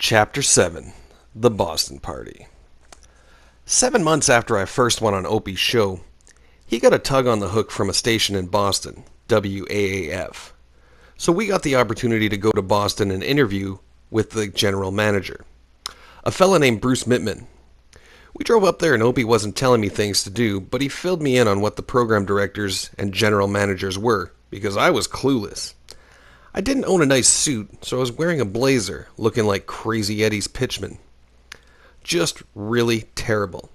Chapter 7 The Boston Party. 7 months after I first went on Opie's show, he got a tug on the hook from a station in Boston, WAAF. So we got the opportunity to go to Boston and interview with the general manager, a fella named Bruce Mittman. We drove up there and Opie wasn't telling me things to do, but he filled me in on what the program directors and general managers were, because I was clueless. I didn't own a nice suit, so I was wearing a blazer, looking like Crazy Eddie's pitchman. Just really terrible.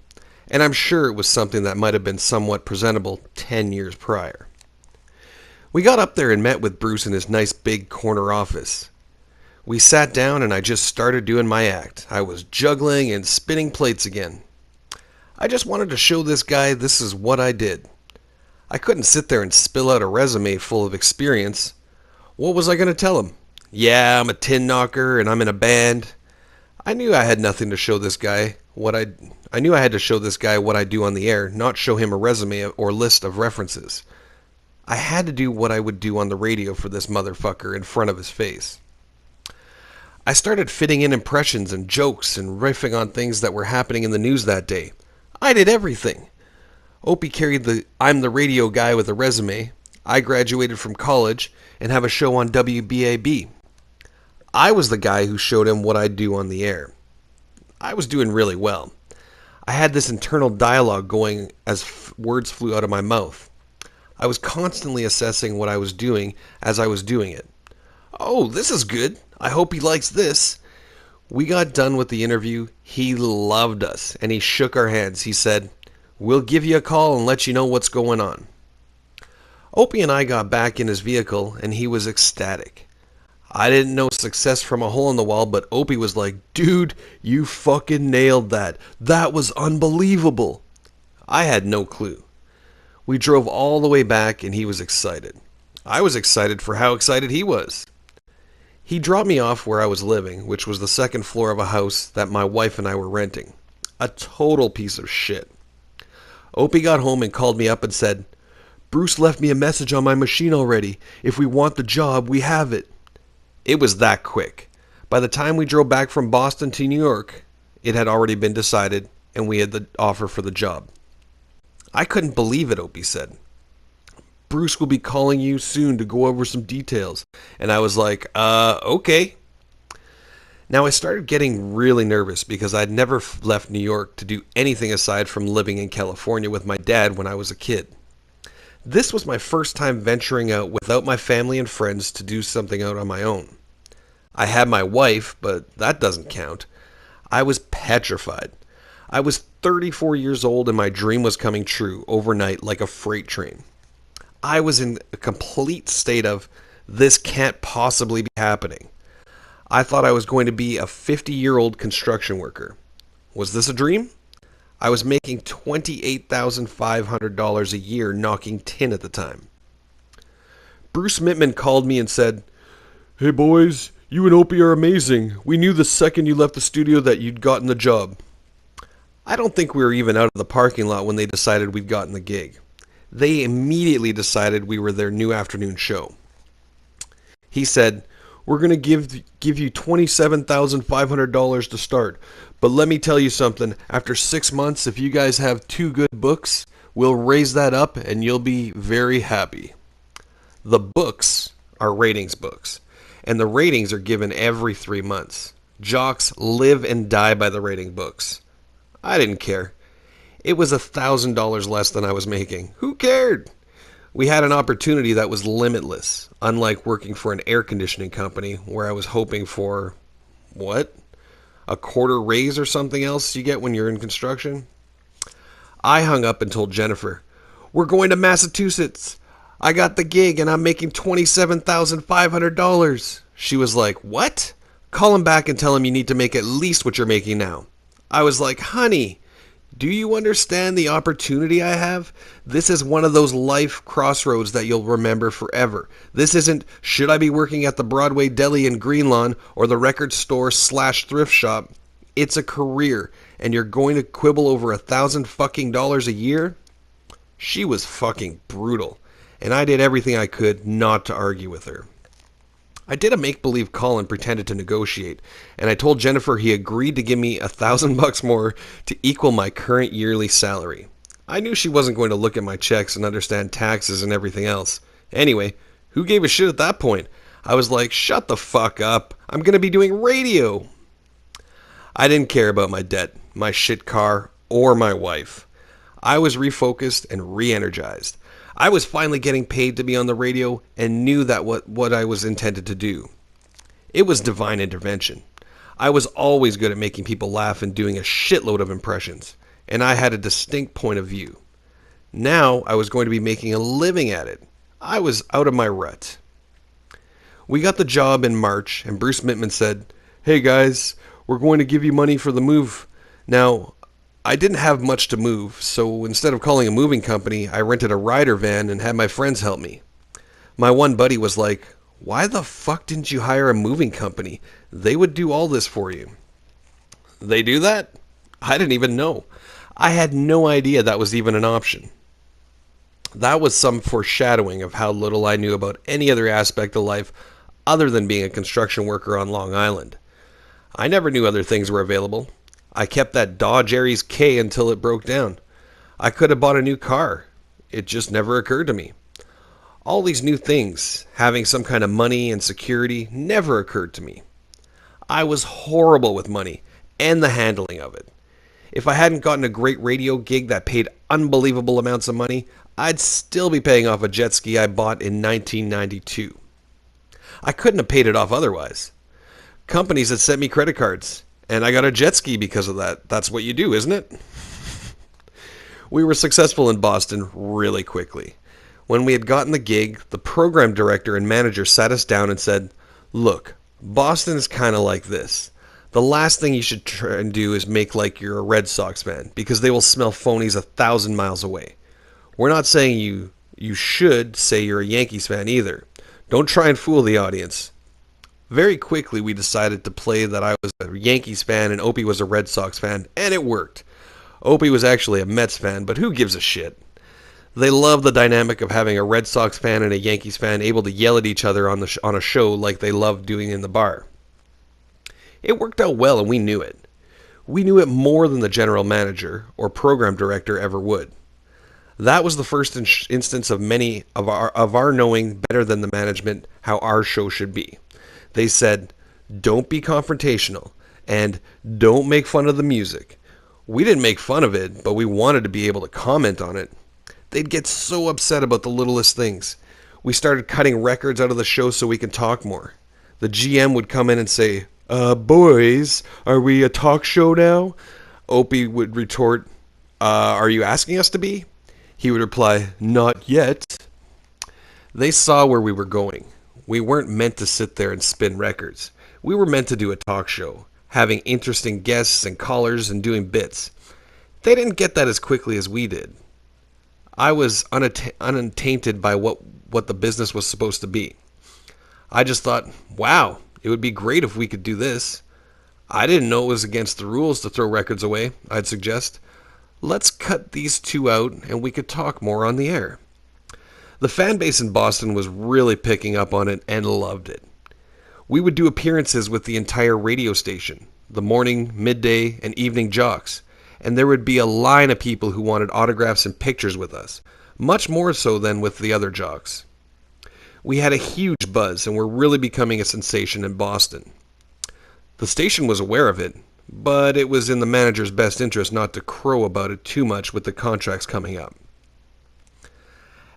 And I'm sure it was something that might have been somewhat presentable 10 years prior. We got up there and met with Bruce in his nice big corner office. We sat down and I just started doing my act. I was juggling and spinning plates again. I just wanted to show this guy this is what I did. I couldn't sit there and spill out a resume full of experience. What was I going to tell him? Yeah, I'm a tin knocker and I'm in a band. I knew I had nothing to show this guy I knew I had to show this guy what I do on the air, not show him a resume or list of references. I had to do what I would do on the radio for this motherfucker in front of his face. I started fitting in impressions and jokes and riffing on things that were happening in the news that day. I did everything. Opie carried the I'm the radio guy with a resume. I graduated from college and have a show on WBAB. I was the guy who showed him what I do on the air. I was doing really well. I had this internal dialogue going as words flew out of my mouth. I was constantly assessing what I was doing as I was doing it. Oh, this is good. I hope he likes this. We got done with the interview. He loved us, and he shook our hands. He said, "We'll give you a call and let you know what's going on." Opie and I got back in his vehicle, and he was ecstatic. I didn't know success from a hole in the wall, but Opie was like, "Dude, you fucking nailed that. That was unbelievable." I had no clue. We drove all the way back, and he was excited. I was excited for how excited he was. He dropped me off where I was living, which was the second floor of a house that my wife and I were renting. A total piece of shit. Opie got home and called me up and said, "Bruce left me a message on my machine already. If we want the job, we have it." It was that quick. By the time we drove back from Boston to New York, it had already been decided, and we had the offer for the job. I couldn't believe it, Opie said. "Bruce will be calling you soon to go over some details." And I was like, okay. Now I started getting really nervous because I'd never left New York to do anything aside from living in California with my dad when I was a kid. This was my first time venturing out without my family and friends to do something out on my own. I had my wife, but that doesn't count. I was petrified. I was 34 years old and my dream was coming true overnight like a freight train. I was in a complete state of, this can't possibly be happening. I thought I was going to be a 50-year-old construction worker. Was this a dream? I was making $28,500 a year knocking tin at the time. Bruce Mittman called me and said, "Hey boys, you and Opie are amazing. We knew the second you left the studio that you'd gotten the job." I don't think we were even out of the parking lot when they decided we'd gotten the gig. They immediately decided we were their new afternoon show. He said, "We're going to give you $27,500 to start. But let me tell you something, after 6 months, if you guys have 2 good books, we'll raise that up and you'll be very happy." The books are ratings books, and the ratings are given every 3 months. Jocks live and die by the rating books. I didn't care. It was $1,000 less than I was making. Who cared? We had an opportunity that was limitless, unlike working for an air conditioning company where I was hoping for, what? A quarter raise or something else you get when you're in construction? I hung up and told Jennifer, "We're going to Massachusetts. I got the gig and I'm making $27,500. She was like, "What? Call him back and tell him you need to make at least what you're making now." I was like, "Honey, do you understand the opportunity I have? This is one of those life crossroads that you'll remember forever. This isn't, should I be working at the Broadway Deli in Greenlawn or the record store / thrift shop? It's a career, and you're going to quibble over $1,000 a year?" She was fucking brutal, and I did everything I could not to argue with her. I did a make-believe call and pretended to negotiate, and I told Jennifer he agreed to give me $1,000 more to equal my current yearly salary. I knew she wasn't going to look at my checks and understand taxes and everything else. Anyway, who gave a shit at that point? I was like, shut the fuck up. I'm going to be doing radio. I didn't care about my debt, my shit car, or my wife. I was refocused and re-energized. I was finally getting paid to be on the radio and knew that what I was intended to do. It was divine intervention. I was always good at making people laugh and doing a shitload of impressions, and I had a distinct point of view. Now I was going to be making a living at it. I was out of my rut. We got the job in March, and Bruce Mittman said, "Hey guys, we're going to give you money for the move." Now, I didn't have much to move, so instead of calling a moving company, I rented a rider van and had my friends help me. My one buddy was like, "Why the fuck didn't you hire a moving company? They would do all this for you." They do that? I didn't even know. I had no idea that was even an option. That was some foreshadowing of how little I knew about any other aspect of life other than being a construction worker on Long Island. I never knew other things were available. I kept that Dodge Aries K until it broke down. I could have bought a new car. It just never occurred to me. All these new things, having some kind of money and security, never occurred to me. I was horrible with money and the handling of it. If I hadn't gotten a great radio gig that paid unbelievable amounts of money, I'd still be paying off a jet ski I bought in 1992. I couldn't have paid it off otherwise. Companies had sent me credit cards, and I got a jet ski because of that. That's what you do, isn't it? We were successful in Boston really quickly. When we had gotten the gig, the program director and manager sat us down and said, "Look, Boston is kind of like this. The last thing you should try and do is make like you're a Red Sox fan, because they will smell phonies 1,000 miles away. We're not saying you should say you're a Yankees fan either. Don't try and fool the audience." Very quickly, we decided to play that I was a Yankees fan and Opie was a Red Sox fan, and it worked. Opie was actually a Mets fan, but who gives a shit? They love the dynamic of having a Red Sox fan and a Yankees fan able to yell at each other on a show like they love doing in the bar. It worked out well, and we knew it. We knew it more than the general manager or program director ever would. That was the first instance of many of our knowing better than the management how our show should be. They said, "Don't be confrontational," and "Don't make fun of the music." We didn't make fun of it, but we wanted to be able to comment on it. They'd get so upset about the littlest things. We started cutting records out of the show so we could talk more. The GM would come in and say, "Boys, are we a talk show now?" Opie would retort, "Are you asking us to be?" He would reply, "Not yet." They saw where we were going. We weren't meant to sit there and spin records. We were meant to do a talk show, having interesting guests and callers and doing bits. They didn't get that as quickly as we did. I was untainted by what the business was supposed to be. I just thought, wow, it would be great if we could do this. I didn't know it was against the rules to throw records away, I'd suggest. Let's cut these two out and we could talk more on the air. The fan base in Boston was really picking up on it and loved it. We would do appearances with the entire radio station, the morning, midday, and evening jocks, and there would be a line of people who wanted autographs and pictures with us, much more so than with the other jocks. We had a huge buzz and were really becoming a sensation in Boston. The station was aware of it, but it was in the manager's best interest not to crow about it too much with the contracts coming up.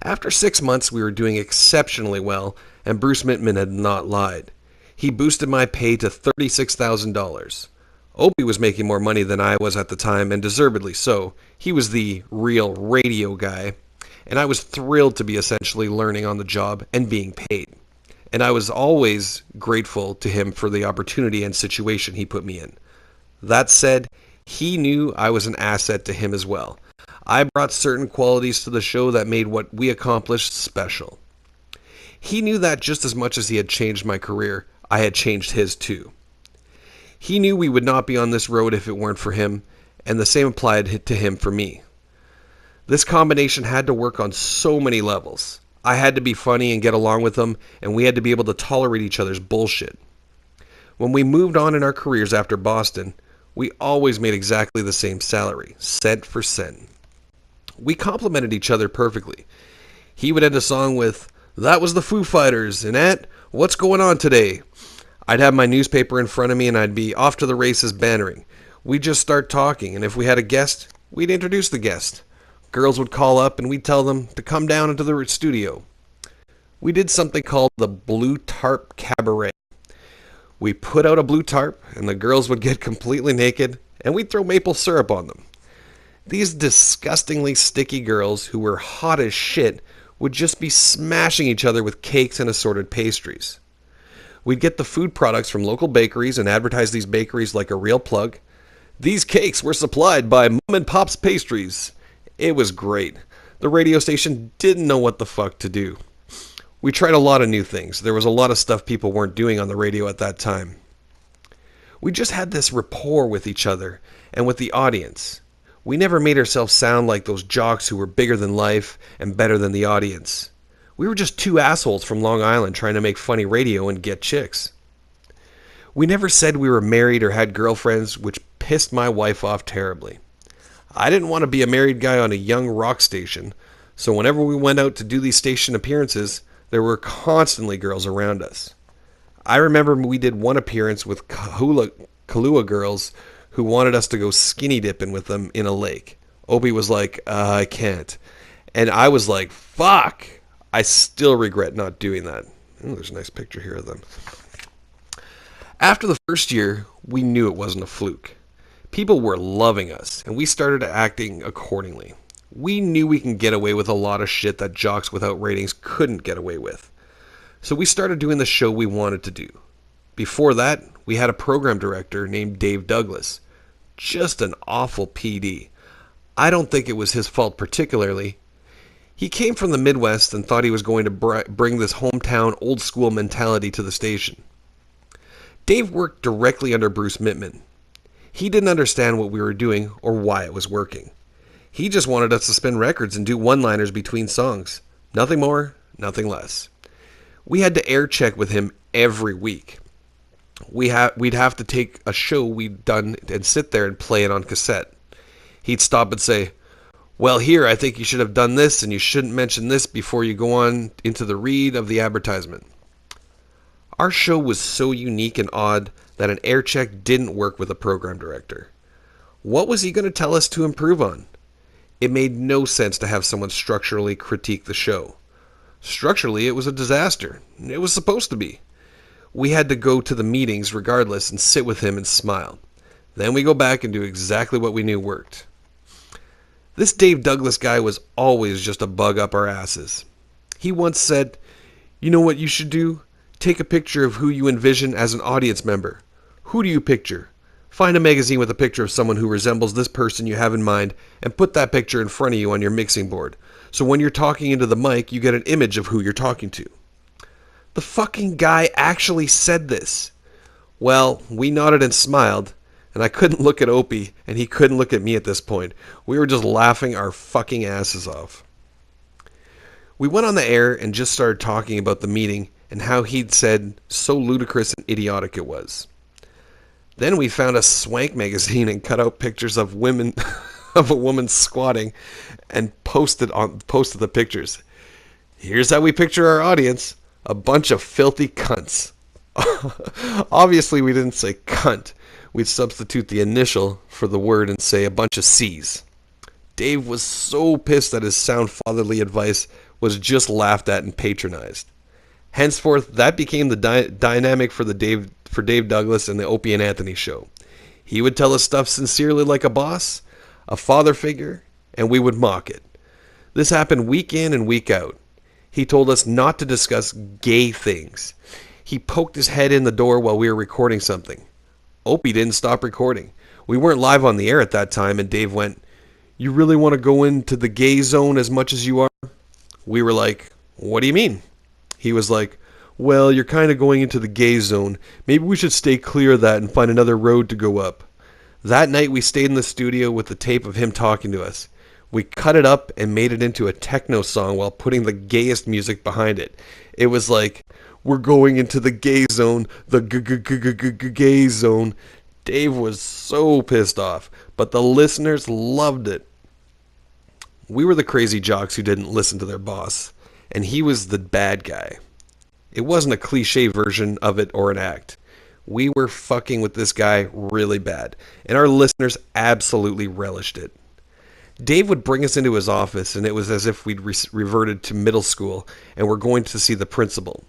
After 6 months, we were doing exceptionally well, and Bruce Mittman had not lied. He boosted my pay to $36,000. Opie was making more money than I was at the time, and deservedly so. He was the real radio guy, and I was thrilled to be essentially learning on the job and being paid. And I was always grateful to him for the opportunity and situation he put me in. That said, he knew I was an asset to him as well. I brought certain qualities to the show that made what we accomplished special. He knew that just as much as he had changed my career, I had changed his too. He knew we would not be on this road if it weren't for him, and the same applied to him for me. This combination had to work on so many levels. I had to be funny and get along with them, and we had to be able to tolerate each other's bullshit. When we moved on in our careers after Boston, we always made exactly the same salary, cent for cent. We complimented each other perfectly. He would end a song with, "That was the Foo Fighters," and "Aunt, what's going on today?" I'd have my newspaper in front of me and I'd be off to the races bantering. We'd just start talking, and if we had a guest, we'd introduce the guest. Girls would call up and we'd tell them to come down into the studio. We did something called the Blue Tarp Cabaret. We put out a blue tarp and the girls would get completely naked and we'd throw maple syrup on them. These disgustingly sticky girls who were hot as shit would just be smashing each other with cakes and assorted pastries. We'd get the food products from local bakeries and advertise these bakeries like a real plug. These cakes were supplied by Mom and Pop's Pastries. It was great. The radio station didn't know what the fuck to do. We tried a lot of new things. There was a lot of stuff people weren't doing on the radio at that time. We just had this rapport with each other and with the audience. We never made ourselves sound like those jocks who were bigger than life and better than the audience. We were just two assholes from Long Island trying to make funny radio and get chicks. We never said we were married or had girlfriends, which pissed my wife off terribly. I didn't want to be a married guy on a young rock station, so whenever we went out to do these station appearances, there were constantly girls around us. I remember we did one appearance with Kahlua girls who wanted us to go skinny dipping with them in a lake. Opie was like, I can't. And I was like, fuck. I still regret not doing that. Oh, there's a nice picture here of them. After the first year, we knew it wasn't a fluke. People were loving us, and we started acting accordingly. We knew we can get away with a lot of shit that jocks without ratings couldn't get away with. So we started doing the show we wanted to do. Before that, we had a program director named Dave Douglas. Just an awful PD. I don't think it was his fault particularly. He came from the Midwest and thought he was going to bring this hometown old school mentality to the station. Dave worked directly under Bruce Mittman. He didn't understand what we were doing or why it was working. He just wanted us to spin records and do one-liners between songs. Nothing more, nothing less. We had to air check with him every week. We'd have to take a show we'd done and sit there and play it on cassette. He'd stop and say, "Well, here, I think you should have done this, and you shouldn't mention this before you go on into the read of the advertisement." Our show was so unique and odd that an air check didn't work with a program director. What was he going to tell us to improve on? It made no sense to have someone structurally critique the show. Structurally, it was a disaster. It was supposed to be. We had to go to the meetings regardless and sit with him and smile. Then we go back and do exactly what we knew worked. This Dave Douglas guy was always just a bug up our asses. He once said, "You know what you should do? Take a picture of who you envision as an audience member. Who do you picture? Find a magazine with a picture of someone who resembles this person you have in mind and put that picture in front of you on your mixing board. So when you're talking into the mic, you get an image of who you're talking to." The fucking guy actually said this. Well, we nodded and smiled, and I couldn't look at Opie, and he couldn't look at me at this point. We were just laughing our fucking asses off. We went on the air and just started talking about the meeting and how he'd said so ludicrous and idiotic it was. Then we found a swank magazine and cut out pictures of women, of a woman squatting, and posted the pictures. Here's how we picture our audience: a bunch of filthy cunts. Obviously, we didn't say cunt. We'd substitute the initial for the word and say a bunch of C's. Dave was so pissed that his sound fatherly advice was just laughed at and patronized. Henceforth, that became the dynamic for Dave Douglas and the Opie and Anthony show. He would tell us stuff sincerely like a boss, a father figure, and we would mock it. This happened week in and week out. He told us not to discuss gay things. He poked his head in the door while we were recording something. Opie didn't stop recording. We weren't live on the air at that time, and Dave went, "You really want to go into the gay zone as much as you are?" We were like, "What do you mean?" He was like, "Well, you're kind of going into the gay zone. Maybe we should stay clear of that and find another road to go up." That night we stayed in the studio with the tape of him talking to us. We cut it up and made it into a techno song while putting the gayest music behind it. It was like, we're going into the gay zone, the gay zone. Dave was so pissed off, but the listeners loved it. We were the crazy jocks who didn't listen to their boss, and he was the bad guy. It wasn't a cliche version of it or an act. We were fucking with this guy really bad, and our listeners absolutely relished it. Dave would bring us into his office, and it was as if we'd reverted to middle school and were going to see the principal.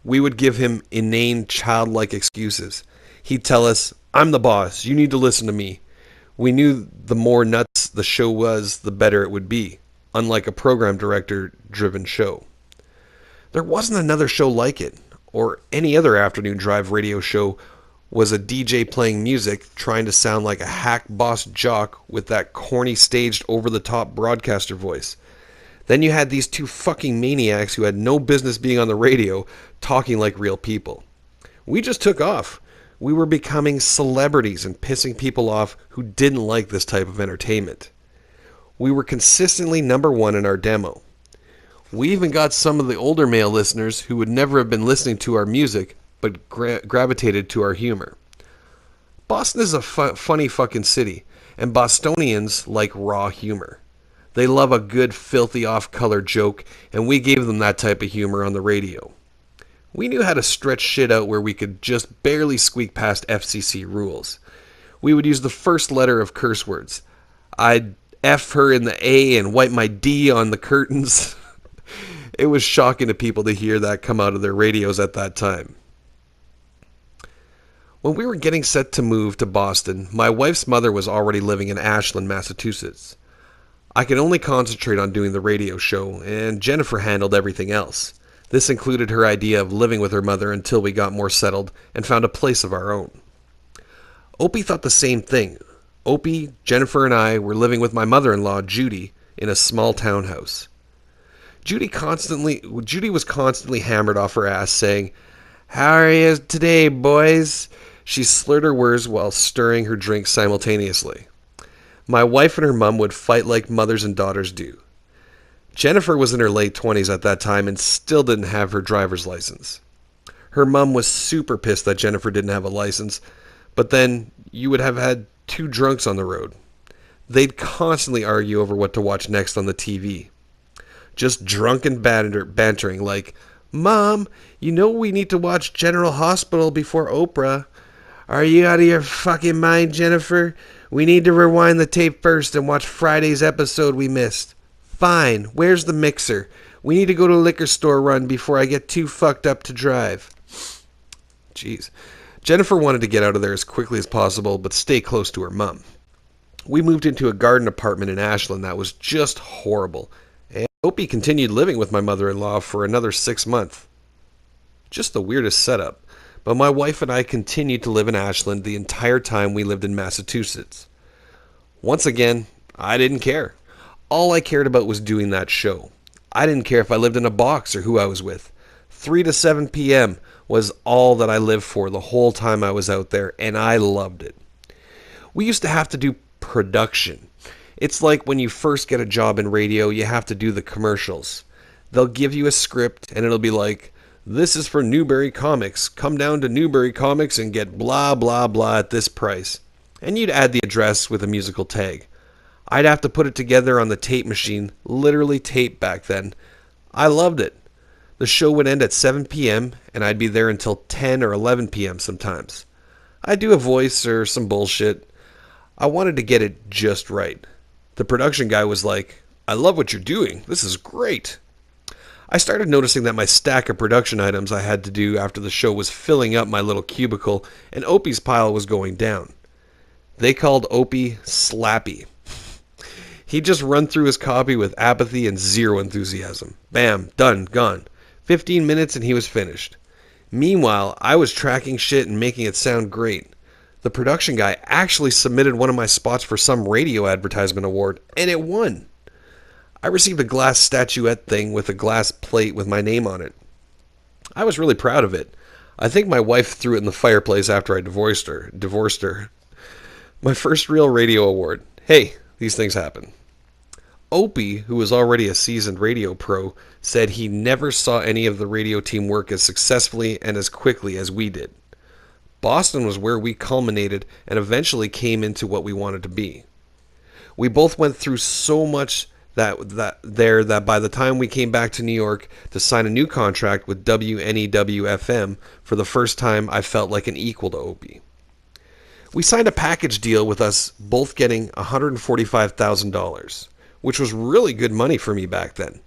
We would give him inane, childlike excuses. He'd tell us, I'm the boss, you need to listen to me. We knew the more nuts the show was, the better it would be, unlike a program director-driven show. There wasn't another show like it, or any other afternoon drive radio show was a DJ playing music trying to sound like a hack boss jock with that corny staged over-the-top broadcaster voice. Then you had these two fucking maniacs who had no business being on the radio talking like real people. We just took off. We were becoming celebrities and pissing people off who didn't like this type of entertainment. We were consistently number one in our demo. We even got some of the older male listeners who would never have been listening to our music but gravitated to our humor. Boston is a funny fucking city, and Bostonians like raw humor. They love a good, filthy, off-color joke, and we gave them that type of humor on the radio. We knew how to stretch shit out where we could just barely squeak past FCC rules. We would use the first letter of curse words. I'd F her in the A and wipe my D on the curtains. It was shocking to people to hear that come out of their radios at that time. When we were getting set to move to Boston, my wife's mother was already living in Ashland, Massachusetts. I could only concentrate on doing the radio show, and Jennifer handled everything else. This included her idea of living with her mother until we got more settled and found a place of our own. Opie thought the same thing. Opie, Jennifer, and I were living with my mother-in-law, Judy, in a small townhouse. Judy was constantly hammered off her ass, saying, "How are you today, boys?" She slurred her words while stirring her drink simultaneously. My wife and her mum would fight like mothers and daughters do. Jennifer was in her late 20s at that time and still didn't have her driver's license. Her mum was super pissed that Jennifer didn't have a license, but then you would have had two drunks on the road. They'd constantly argue over what to watch next on the TV. Just drunken bantering like, "Mom, you know we need to watch General Hospital before Oprah. Are you out of your fucking mind, Jennifer? We need to rewind the tape first and watch Friday's episode we missed. Fine, where's the mixer? We need to go to a liquor store run before I get too fucked up to drive." Jeez. Jennifer wanted to get out of there as quickly as possible, but stay close to her mum. We moved into a garden apartment in Ashland that was just horrible, and Opie continued living with my mother-in-law for another 6 months. Just the weirdest setup, but my wife and I continued to live in Ashland the entire time we lived in Massachusetts. Once again, I didn't care. All I cared about was doing that show. I didn't care if I lived in a box or who I was with. 3 to 7 p.m. was all that I lived for the whole time I was out there, and I loved it. We used to have to do production. It's like when you first get a job in radio, you have to do the commercials. They'll give you a script, and it'll be like, "This is for Newbury Comics. Come down to Newbury Comics and get blah, blah, blah at this price." And you'd add the address with a musical tag. I'd have to put it together on the tape machine, literally tape back then. I loved it. The show would end at 7 p.m., and I'd be there until 10 or 11 p.m. sometimes. I'd do a voice or some bullshit. I wanted to get it just right. The production guy was like, "I love what you're doing. This is great." I started noticing that my stack of production items I had to do after the show was filling up my little cubicle, and Opie's pile was going down. They called Opie Slappy. He'd just run through his copy with apathy and zero enthusiasm. Bam, done, gone. 15 minutes and he was finished. Meanwhile, I was tracking shit and making it sound great. The production guy actually submitted one of my spots for some radio advertisement award, and it won. I received a glass statuette thing with a glass plate with my name on it. I was really proud of it. I think my wife threw it in the fireplace after I divorced her. My first real radio award. Hey, these things happen. Opie, who was already a seasoned radio pro, said he never saw any of the radio team work as successfully and as quickly as we did. Boston was where we culminated and eventually came into what we wanted to be. We both went through so much that by the time we came back to New York to sign a new contract with WNEW-FM, for the first time I felt like an equal to Opie. We signed a package deal with us both getting $145,000, which was really good money for me back then.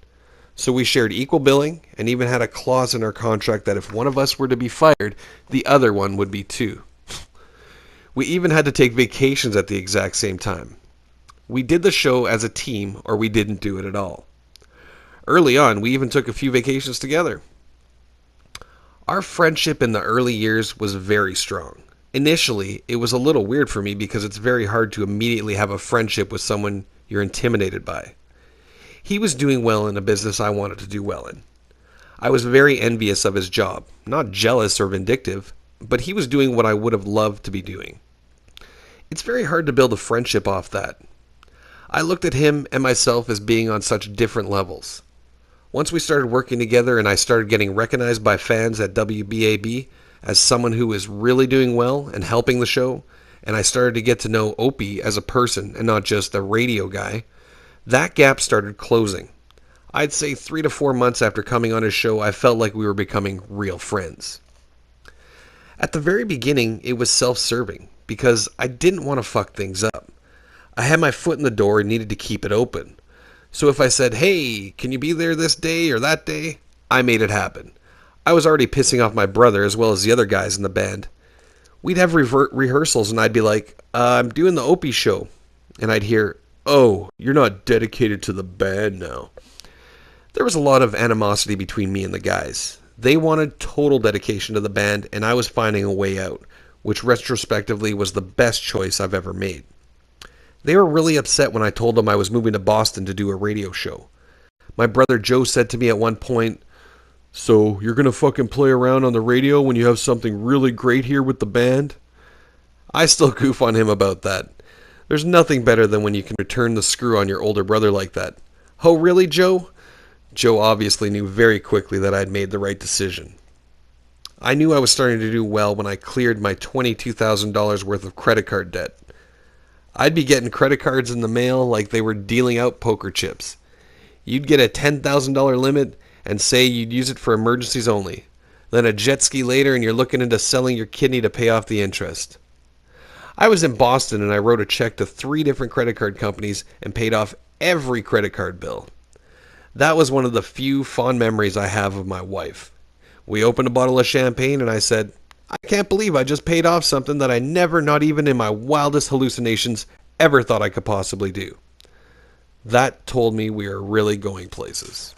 So we shared equal billing and even had a clause in our contract that if one of us were to be fired, the other one would be too. We even had to take vacations at the exact same time. We did the show as a team, or we didn't do it at all. Early on, we even took a few vacations together. Our friendship in the early years was very strong. Initially, it was a little weird for me because it's very hard to immediately have a friendship with someone you're intimidated by. He was doing well in a business I wanted to do well in. I was very envious of his job, not jealous or vindictive, but he was doing what I would have loved to be doing. It's very hard to build a friendship off that. I looked at him and myself as being on such different levels. Once we started working together and I started getting recognized by fans at WBAB as someone who was really doing well and helping the show, and I started to get to know Opie as a person and not just a radio guy, that gap started closing. I'd say 3 to 4 months after coming on his show, I felt like we were becoming real friends. At the very beginning, it was self-serving because I didn't want to fuck things up. I had my foot in the door and needed to keep it open. So if I said, hey, can you be there this day or that day? I made it happen. I was already pissing off my brother as well as the other guys in the band. We'd have rehearsals and I'd be like, I'm doing the Opie show. And I'd hear, oh, you're not dedicated to the band now. There was a lot of animosity between me and the guys. They wanted total dedication to the band and I was finding a way out, which retrospectively was the best choice I've ever made. They were really upset when I told them I was moving to Boston to do a radio show. My brother Joe said to me at one point, so you're going to fucking play around on the radio when you have something really great here with the band? I still goof on him about that. There's nothing better than when you can return the screw on your older brother like that. Oh, really, Joe? Joe obviously knew very quickly that I'd made the right decision. I knew I was starting to do well when I cleared my $22,000 worth of credit card debt. I'd be getting credit cards in the mail like they were dealing out poker chips. You'd get a $10,000 limit and say you'd use it for emergencies only. Then a jet ski later and you're looking into selling your kidney to pay off the interest. I was in Boston and I wrote a check to 3 different credit card companies and paid off every credit card bill. That was one of the few fond memories I have of my wife. We opened a bottle of champagne and I said, I can't believe I just paid off something that I never, not even in my wildest hallucinations, ever thought I could possibly do. That told me we are really going places.